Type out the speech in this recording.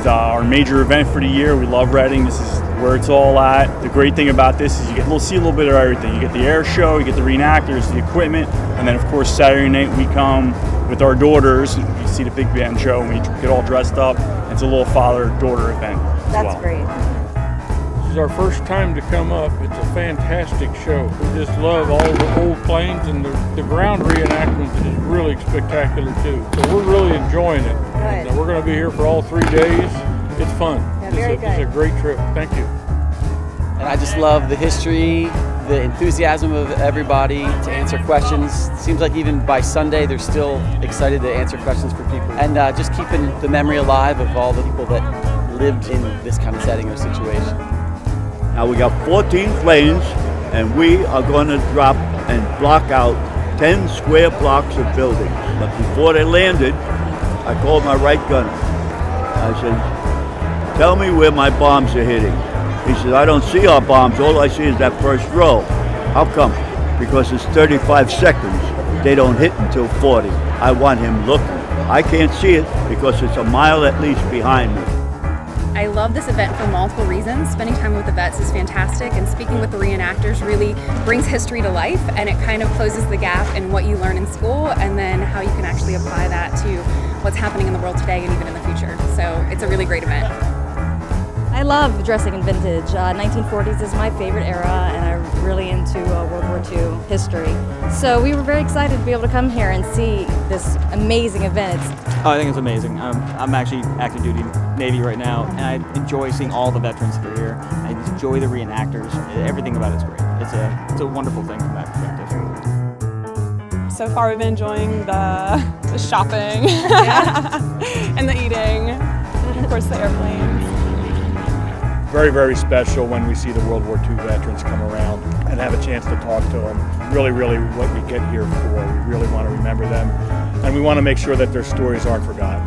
our major event for the year. We love Reading. This is where it's all at. The great thing about this is you get to see a little bit of everything. You get the air show, you get the reenactors, the equipment, and then of course Saturday night we come with our daughters. You see the big band show and we get all dressed up. It's a little father-daughter event as well. That's great. This is our first time to come up. It's a fantastic show. We just love all the old planes, and the ground reenactment is really spectacular too. So we're really enjoying it. And we're going to be here for all 3 days. It's fun. Yeah, very good. It's a great trip. Thank you. And I just love the history, the enthusiasm of everybody to answer questions. Seems like even by Sunday they're still excited to answer questions for people. And just keeping the memory alive of all the people that lived in this kind of setting or situation. Now we got 14 planes, and we are going to drop and block out 10 square blocks of buildings. But before they landed, I called my right gunner. I said, tell me where my bombs are hitting. He said, I don't see our bombs. All I see is that first row. How come? Because it's 35 seconds. They don't hit until 40. I want him looking. I can't see it because it's a mile at least behind me. I love this event for multiple reasons. Spending time with the vets is fantastic, and speaking with the reenactors really brings history to life, and it kind of closes the gap in what you learn in school and then how you can actually apply that to what's happening in the world today and even in the future. So it's a really great event. I love dressing in vintage. 1940s is my favorite era, and I'm really into World War II history. So we were very excited to be able to come here and see this amazing event. Oh, I think it's amazing. I'm actually active duty Navy right now, and I enjoy seeing all the veterans that are here. I enjoy the reenactors. Everything about it's great. It's a wonderful thing from that perspective. So far we've been enjoying the shopping and the eating, and of course the airplanes. Very, very special when we see the World War II veterans come around and have a chance to talk to them. Really, really what we get here for. We really want to remember them, and we want to make sure that their stories aren't forgotten.